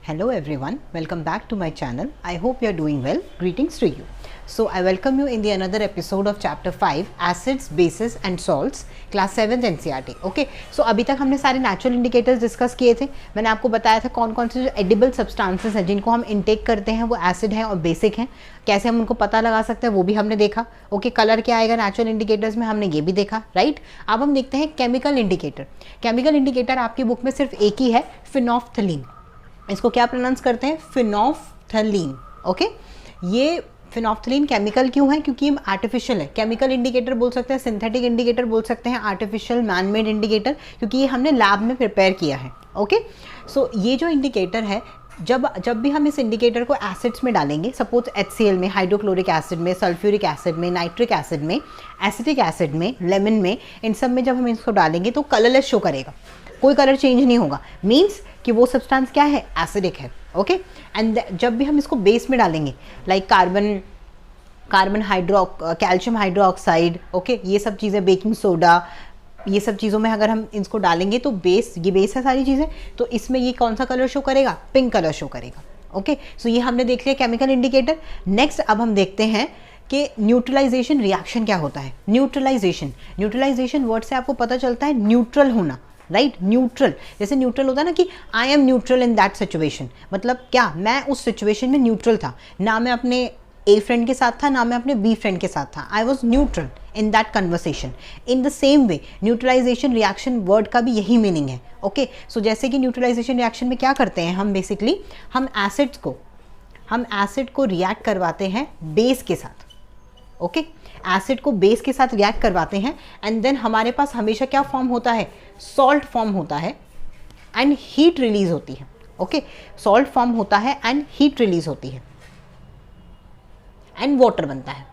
Hello everyone, welcome back to my channel. I hope you are doing well. Greetings to you. So I welcome you in the another episode of chapter 5 acids, bases and salts, class 7th NCERT. Okay, so अभी तक हमने सारे natural indicators discuss किए थे. मैंने आपको बताया था कौन कौन से जो एडिबल सब्सटेंसेस हैं जिनको हम इनटेक करते हैं वो एसिड हैं और बेसिक हैं. कैसे हम उनको पता लगा सकते हैं वो भी हमने देखा. ओके, कलर क्या आएगा नेचुरल इंडिकेटर्स में हमने ये भी देखा. राइट, अब हम देखते हैं केमिकल इंडिकेटर. केमिकल इंडिकेटर आपकी बुक में सिर्फ एक ही है, फिनोफ्थलीन. इसको क्या प्रोनाउंस करते हैं? फिनोफ्थलीन. ओके, ये फिनोफ्थलीन केमिकल क्यों है? क्योंकि ये आर्टिफिशियल है. केमिकल इंडिकेटर बोल सकते हैं, सिंथेटिक इंडिकेटर बोल सकते हैं, आर्टिफिशियल मैन मेड इंडिकेटर, क्योंकि ये हमने लैब में प्रिपेयर किया है. ओके, सो ये जो इंडिकेटर है, जब भी हम इस इंडिकेटर को एसिड्स में डालेंगे, सपोज HCl में, हाइड्रोक्लोरिक एसिड में, सल्फ्यूरिक एसिड में, नाइट्रिक एसिड में, एसिटिक एसिड में, लेमन में, इन सब में जब हम इसको डालेंगे तो कलरलेस शो करेगा. कोई कलर चेंज नहीं होगा. मीन्स कि वो सब्सटेंस क्या है? एसिडिक है. ओके, एंड जब भी हम इसको बेस में डालेंगे, लाइक कैल्शियम हाइड्रोक्साइड, ओके, ये सब चीज़ें, बेकिंग सोडा, ये सब चीज़ों में अगर हम इसको डालेंगे तो ये बेस है सारी चीज़ें, तो इसमें ये कौन सा कलर शो करेगा? पिंक कलर शो करेगा. ओके, सो ये हमने देख लिया केमिकल इंडिकेटर. नेक्स्ट अब हम देखते हैं कि न्यूट्रलाइजेशन रिएक्शन क्या होता है. न्यूट्रलाइजेशन वर्ड से आपको पता चलता है न्यूट्रल होना. राइट, न्यूट्रल, जैसे न्यूट्रल होता है ना कि I am neutral in that situation. मतलब क्या? मैं उस सिचुएशन में न्यूट्रल था. ना मैं अपने ए फ्रेंड के साथ था, ना मैं अपने बी फ्रेंड के साथ था. I was neutral in that conversation. In the same way neutralization reaction word का भी यही मीनिंग है. ओके, सो जैसे कि न्यूट्रलाइजेशन रिएक्शन में क्या करते हैं हम? बेसिकली हम एसिड को रिएक्ट करवाते हैं बेस के साथ. ओके, एसिड को बेस के साथ रिएक्ट करवाते हैं एंड देन हमारे पास हमेशा क्या फॉर्म होता है? सॉल्ट फॉर्म होता है एंड हीट रिलीज होती है. ओके, सॉल्ट फॉर्म होता है एंड हीट रिलीज होती है एंड वाटर बनता है.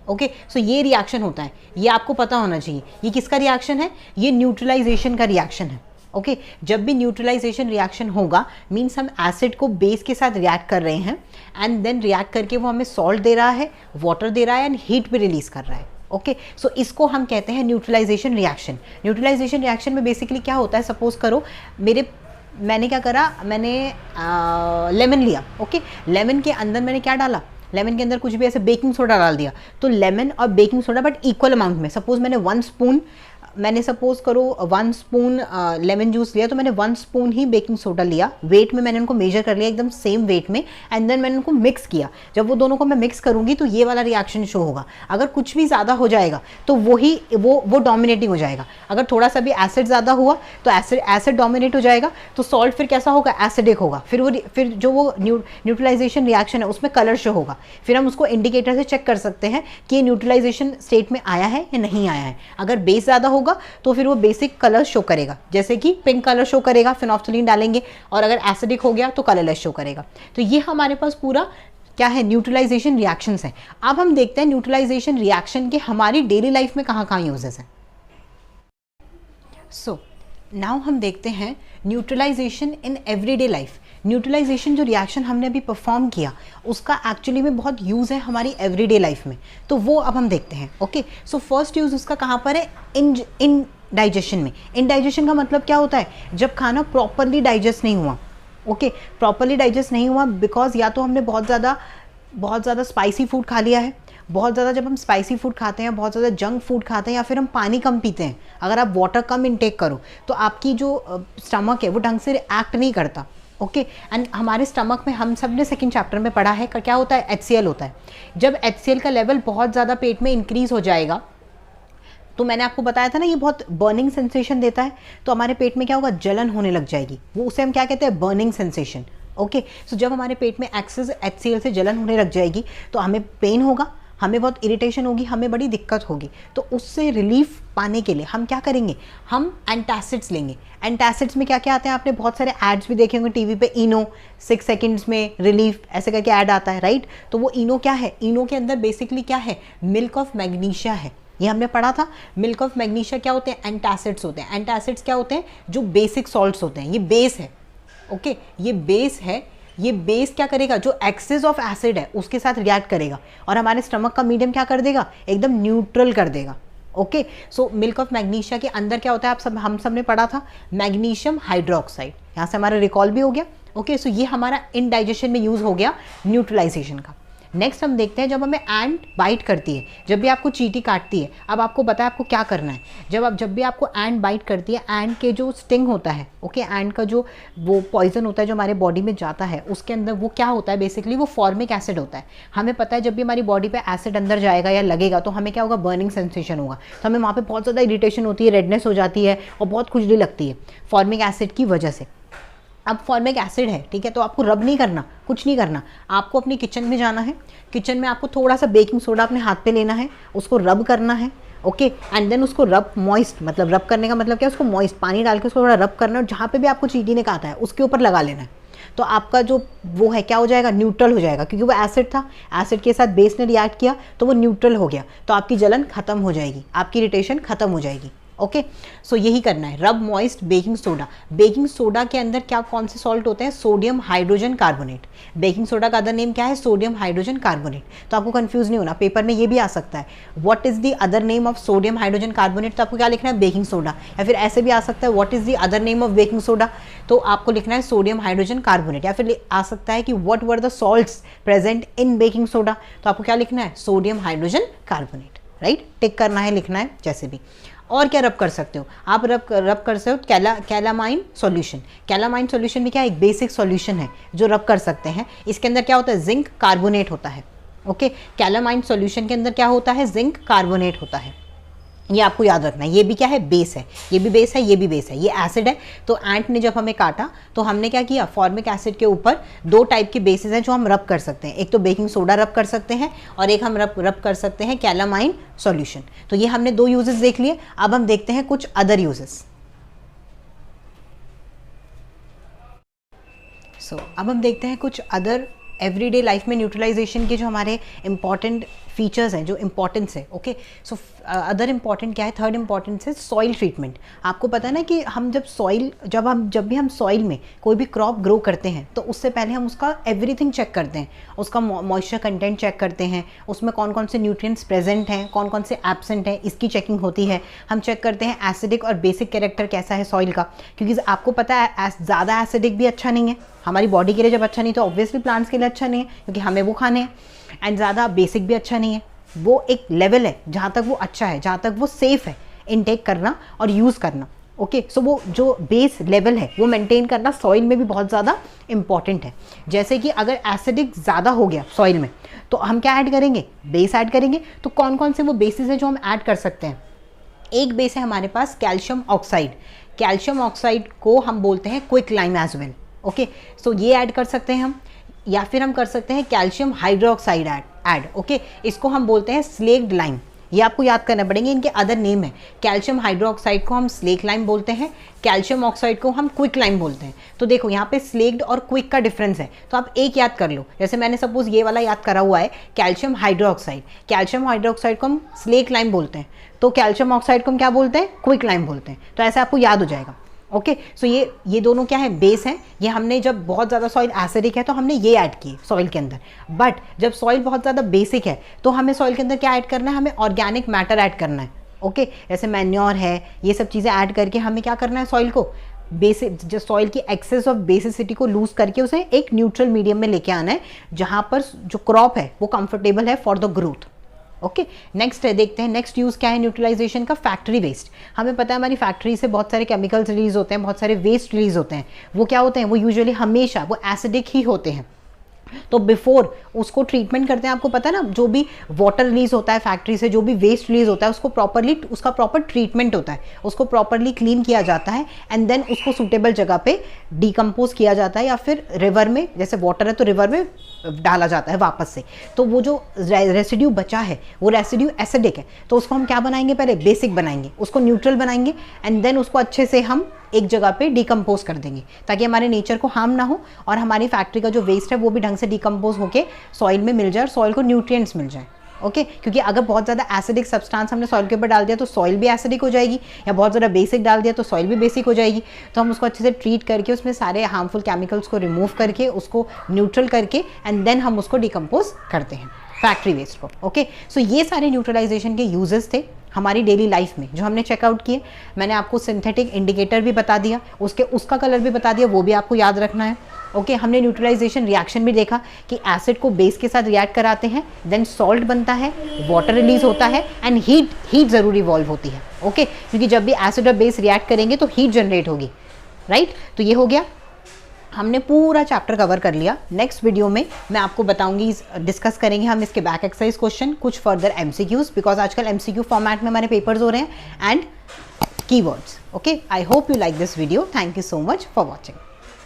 ओके, सो ये रिएक्शन होता है. ये आपको पता होना चाहिए. ये किसका रिएक्शन है? ये न्यूट्रलाइजेशन का रिएक्शन है. ओके, जब भी न्यूट्रलाइजेशन रिएक्शन होगा मीन्स हम एसिड को बेस के साथ रिएक्ट कर रहे हैं एंड देन रिएक्ट करके वो हमें सॉल्ट दे रहा है, वाटर दे रहा है एंड हीट भी रिलीज कर रहा है. ओके, सो इसको हम कहते हैं न्यूट्रलाइजेशन रिएक्शन. न्यूट्रलाइजेशन रिएक्शन में बेसिकली क्या होता है? सपोज करो मैंने क्या करा, मैंने लेमन लिया. ओके, लेमन के अंदर मैंने क्या डाला? लेमन के अंदर कुछ भी ऐसे बेकिंग सोडा डाल दिया. तो लेमन और baking soda but equal amount में. सपोज मैंने 1 स्पून लेमन जूस लिया तो मैंने 1 स्पून ही बेकिंग सोडा लिया. वेट में मैंने उनको मेजर कर लिया एकदम सेम वेट में एंड देन मैंने उनको मिक्स किया. जब वो दोनों को मैं मिक्स करूंगी तो ये वाला रिएक्शन शो होगा. अगर कुछ भी ज़्यादा हो जाएगा तो वो डोमिनेटिंग हो जाएगा. अगर थोड़ा सा भी एसिड ज़्यादा हुआ तो एसिड डोमिनेट हो जाएगा. तो सॉल्ट फिर कैसा होगा? एसिडिक होगा. फिर जो वो न्यूट्रलाइजेशन रिएक्शन है उसमें कलर शो होगा. फिर हम उसको इंडिकेटर से चेक कर सकते हैं कि न्यूट्रलाइजेशन स्टेट में आया है या नहीं आया है. अगर बेस ज़्यादा होगा तो फिर वो बेसिक कलर शो करेगा, जैसे कि पिंक कलर शो करेगा, फिनोफ्थलीन डालेंगे. और अगर एसिडिक हो गया तो कलरलेस शो करेगा. तो ये हमारे पास पूरा क्या है? न्यूट्रलाइजेशन रिएक्शंस हैं. अब हम देखते हैं न्यूट्रलाइजेशन रिएक्शन के हमारी डेली लाइफ में कहाँ यूजेस हैं. सो नाउ हम देखते हैं neutralization in everyday life. Neutralization जो रिएक्शन हमने अभी परफॉर्म किया उसका एक्चुअली में बहुत यूज़ है हमारी एवरीडे लाइफ में. तो वो अब हम देखते हैं. ओके, सो फर्स्ट यूज़ उसका कहाँ पर है? इन डाइजेशन में. इन डाइजेशन का मतलब क्या होता है? जब खाना प्रॉपरली डाइजेस्ट नहीं हुआ. ओके, प्रॉपरली डाइजेस्ट नहीं हुआ बिकॉज या तो हमने बहुत ज़्यादा स्पाइसी फूड खा लिया है. बहुत ज़्यादा जब हम स्पाइसी फूड खाते हैं, बहुत ज़्यादा जंक फूड खाते हैं, या फिर हम पानी कम पीते हैं. अगर आप वाटर कम इनटेक करो तो आपकी जो स्टमक है वो ढंग से एक्ट नहीं करता. ओके, एंड हमारे स्टमक में हम सब ने सेकेंड चैप्टर में पढ़ा है क्या होता है? HCl होता है. जब HCl का लेवल बहुत ज़्यादा पेट में इंक्रीज हो जाएगा तो मैंने आपको बताया था ना ये बहुत बर्निंग सेंसेशन देता है. तो हमारे पेट में क्या होगा? जलन होने लग जाएगी. वो उसे हम क्या कहते हैं? Burning sensation. ओके, सो जब हमारे पेट में एक्सेस HCl से जलन होने लग जाएगी तो हमें पेन होगा, हमें बहुत इरिटेशन होगी, हमें बड़ी दिक्कत होगी. तो उससे रिलीफ पाने के लिए हम क्या करेंगे? हम एंटासिड्स लेंगे. एंटासिड्स में क्या क्या आते हैं? आपने बहुत सारे एड्स भी देखे होंगे टीवी पे. इनो 6 सेकंड्स में रिलीफ ऐसे करके ऐड आता है. राइट, तो वो इनो क्या है? इनो के अंदर बेसिकली क्या है? मिल्क ऑफ मैग्नीशिया है. ये हमने पढ़ा था. मिल्क ऑफ मैग्नीशिया क्या होते हैं? एंटासिड्स होते हैं. एंटासिड्स क्या होते हैं? जो बेसिक सॉल्ट्स होते हैं. ये बेस है. ओके, ये बेस है. ये बेस क्या करेगा? जो एक्सेस ऑफ एसिड है उसके साथ रिएक्ट करेगा और हमारे स्टमक का मीडियम क्या कर देगा? एकदम न्यूट्रल कर देगा. Okay, so milk of magnesia के अंदर क्या होता है? हम सब ने पढ़ा था मैग्नीशियम हाइड्रोक्साइड. यहाँ से हमारा रिकॉल भी हो गया. ओके, सो ये हमारा इंडाइजेशन में यूज़ हो गया न्यूट्रलाइजेशन का। नेक्स्ट हम देखते हैं जब हमें एंट बाइट करती है, जब भी आपको चींटी काटती है, अब आपको पता है आपको क्या करना है। जब भी आपको एंट बाइट करती है, एंट के जो स्टिंग होता है, ओके, एंट का जो वो पॉइजन होता है जो हमारे बॉडी में जाता है, उसके अंदर वो क्या होता है, बेसिकली वो फॉर्मिक एसिड होता है। हमें पता है जब भी हमारी बॉडी पे एसिड अंदर जाएगा या लगेगा तो हमें क्या होगा, बर्निंग सेंसेशन होगा, तो हमें वहाँ पे बहुत ज़्यादा इरिटेशन होती है, रेडनेस हो जाती है और बहुत खुजली लगती है फॉर्मिक एसिड की वजह से। अब फॉर्मिक एसिड है, ठीक है, तो आपको रब नहीं करना, कुछ नहीं करना, आपको अपनी किचन में जाना है, किचन में आपको थोड़ा सा बेकिंग सोडा अपने हाथ पे लेना है, उसको रब करना है, ओके, एंड देन उसको रब मॉइस्ट, मतलब रब करने का मतलब क्या है, उसको मॉइस्ट पानी डाल के उसको थोड़ा रब करना है और जहाँ पे भी आपको चींटी ने काटा है उसके ऊपर लगा लेना है। तो आपका जो वो है क्या हो जाएगा, न्यूट्रल हो जाएगा, क्योंकि वो एसिड था, एसिड के साथ बेस ने रिएक्ट किया तो वो न्यूट्रल हो गया, तो आपकी जलन खत्म हो जाएगी, आपकी इरिटेशन खत्म हो जाएगी। ओके, सो यही करना है, रब moist baking soda. Baking soda के अंदर क्या कौन से सॉल्ट होते हैं, sodium hydrogen carbonate. Baking soda का अदर नेम क्या है, सोडियम हाइड्रोजन कार्बोनेट। तो आपको कंफ्यूज नहीं होना, पेपर में ये भी आ सकता है, what is the other name of sodium hydrogen carbonate, तो आपको क्या लिखना है, बेकिंग सोडा। या फिर ऐसे भी आ सकता है, what is the other name of baking soda, तो आपको लिखना है सोडियम हाइड्रोजन कार्बोनेट। या फिर आ सकता है कि what were the salts present in baking soda, तो आपको क्या लिखना है, सोडियम हाइड्रोजन कार्बोनेट, राइट, टिक करना है, लिखना है, जैसे भी। और क्या रब कर सकते हो आप, रब कर सकते हो कैलामाइन सॉल्यूशन। कैलामाइन सॉल्यूशन भी क्या, एक बेसिक सॉल्यूशन है जो रब कर सकते हैं। इसके अंदर क्या होता है, जिंक कार्बोनेट होता है। ओके, कैलामाइन सॉल्यूशन के अंदर क्या होता है, जिंक कार्बोनेट होता है, ये आपको याद रखना है। ये भी क्या है, बेस है, ये भी बेस है, ये भी बेस है, ये एसिड है। तो एंट ने जब हमें काटा तो हमने क्या किया, फॉर्मिक एसिड के ऊपर दो टाइप के बेसिस हैं जो हम रब कर सकते हैं, एक तो बेकिंग सोडा रब कर सकते हैं और एक हम रब कर सकते हैं कैलामाइन सॉल्यूशन। तो ये हमने दो यूजेस देख लिए। अब हम देखते हैं कुछ अदर यूजेस। अब हम देखते हैं कुछ अदर एवरीडे लाइफ में न्यूट्रलाइजेशन के जो हमारे इंपॉर्टेंट फीचर्स हैं, जो इंपॉर्टेंस है। ओके, सो अदर इंपॉर्टेंट क्या है, थर्ड इंपॉर्टेंस है सॉइल ट्रीटमेंट। आपको पता है ना कि हम जब भी हम सॉइल में कोई भी क्रॉप ग्रो करते हैं तो उससे पहले हम उसका एवरीथिंग चेक करते हैं, उसका मॉइस्चर कंटेंट चेक करते हैं, उसमें कौन कौन से न्यूट्रिएंट्स प्रेजेंट हैं, कौन कौन से एब्सेंट हैं, इसकी चेकिंग होती है। हम चेक करते हैं एसिडिक और बेसिक कैरेक्टर कैसा है सॉइल का, क्योंकि आपको पता है ज़्यादा एसिडिक भी अच्छा नहीं है हमारी बॉडी के लिए, जब अच्छा नहीं तो ऑब्वियसली प्लांट्स के लिए अच्छा नहीं है क्योंकि हमें वो खाने हैं, एंड ज़्यादा बेसिक भी अच्छा नहीं है। वो एक लेवल है जहाँ तक वो अच्छा है, जहाँ तक वो सेफ है इनटेक करना और यूज़ करना। ओके, सो वो जो बेस लेवल है वो मेंटेन करना सॉइल में भी बहुत ज़्यादा इंपॉर्टेंट है। जैसे कि अगर एसिडिक ज़्यादा हो गया सॉइल में तो हम क्या ऐड करेंगे, बेस ऐड करेंगे। तो कौन कौन से वो बेसिस हैं जो हम ऐड कर सकते हैं, एक बेस है हमारे पास कैल्शियम ऑक्साइड। कैल्शियम ऑक्साइड को हम बोलते हैं quick lime as well. Okay, so ये ऐड कर सकते हैं हम, या फिर हम कर सकते हैं कैल्शियम हाइड्रोक्साइड ऐड। ओके, इसको हम बोलते हैं स्लेक्ड लाइम। ये आपको याद करना पड़ेंगे, इनके अदर नेम है। कैल्शियम हाइड्रोक्साइड को हम स्लेक लाइम बोलते हैं, कैल्शियम ऑक्साइड को हम क्विक लाइम बोलते हैं। तो देखो यहाँ पे स्लेक्ड और क्विक का डिफरेंस है, तो आप एक याद कर लो। जैसे मैंने सपोज ये वाला याद करा हुआ है कैल्शियम हाइड्रोक्साइड, कैल्शियम हाइड्रोक्साइड को हम स्लेक लाइम बोलते हैं, तो कैल्शियम ऑक्साइड को हम क्या बोलते हैं, क्विक लाइम बोलते हैं। तो ऐसे आपको याद हो जाएगा। ओके, सो ये दोनों क्या है, बेस हैं। ये हमने जब बहुत ज़्यादा सॉइल एसिडिक है तो हमने ये ऐड किए सॉइल के अंदर, बट जब सॉइल बहुत ज़्यादा बेसिक है तो हमें सॉइल के अंदर क्या ऐड करना है, हमें ऑर्गेनिक मैटर ऐड करना है। ओके, जैसे मैन्योर है, ये सब चीज़ें ऐड करके हमें क्या करना है, सॉइल को बेसिक, जो सॉइल की एक्सेस ऑफ बेसिसिटी को लूज करके उसे एक न्यूट्रल मीडियम में लेके आना है जहाँ पर जो क्रॉप है वो कंफर्टेबल है for the growth. Okay, next देखते हैं, नेक्स्ट यूज़ क्या है न्यूट्रलाइजेशन का, फैक्ट्री वेस्ट। हमें पता है हमारी फैक्ट्री से बहुत सारे केमिकल्स रिलीज होते हैं, बहुत सारे वेस्ट रिलीज होते हैं। वो क्या होते हैं, वो यूजुअली हमेशा वो एसिडिक ही होते हैं। तो बिफोर उसको ट्रीटमेंट करते हैं, आपको पता है ना, जो भी वाटर रिलीज होता है फैक्ट्री से, जो भी वेस्ट रिलीज होता है उसका प्रॉपर ट्रीटमेंट होता है, उसको प्रॉपरली क्लीन किया जाता है एंड देन उसको सूटेबल जगह पे डिकम्पोज किया जाता है, या फिर रिवर में, जैसे वाटर है तो रिवर में डाला जाता है वापस से। तो वो जो रेसिड्यू बचा है वो रेसिड्यू एसिडिक है, तो उसको हम क्या बनाएंगे, पहले बेसिक बनाएंगे, उसको न्यूट्रल बनाएंगे एंड देन उसको अच्छे से हम एक जगह पे डिकम्पोज कर देंगे ताकि हमारे नेचर को हार्म ना हो और हमारी फैक्ट्री का जो वेस्ट है वो भी ढंग से डिकम्पोज होके सॉइल में मिल जाए और सॉइल को न्यूट्रिएंट्स मिल जाए। ओके, क्योंकि अगर बहुत ज़्यादा एसिडिक सब्सटेंस हमने सॉइल के ऊपर डाल दिया तो सॉइल भी एसिडिक हो जाएगी, या बहुत ज़्यादा बेसिक डाल दिया तो सॉइल भी बेसिक हो जाएगी। तो हम उसको अच्छे से ट्रीट करके उसमें सारे हार्मफुल केमिकल्स को रिमूव करके उसको न्यूट्रल करके एंड देन हम उसको डिकम्पोज करते हैं फैक्ट्री वेस्ट को। ओके, सो ये सारे न्यूट्रलाइजेशन के यूजेस थे हमारी डेली लाइफ में जो हमने चेकआउट किए। मैंने आपको सिंथेटिक इंडिकेटर भी बता दिया, उसका कलर भी बता दिया, वो भी आपको याद रखना है। ओके हमने न्यूट्रलाइजेशन रिएक्शन भी देखा कि एसिड को बेस के साथ रिएक्ट कराते हैं, देन सॉल्ट बनता है, वाटर रिलीज होता है एंड हीट ज़रूर इवॉल्व होती है। ओके क्योंकि जब भी एसिड और बेस रिएक्ट करेंगे तो हीट जनरेट होगी, राइट। तो ये हो गया, हमने पूरा चैप्टर कवर कर लिया। नेक्स्ट वीडियो में मैं आपको बताऊंगी, डिस्कस करेंगे हम इसके बैक एक्सरसाइज क्वेश्चन, कुछ फर्दर एमसीक्यूज, बिकॉज आजकल एमसीक्यू फॉर्मेट में हमारे पेपर्स हो रहे हैं, and keywords. Okay I hope you like this video. Thank you so much for watching.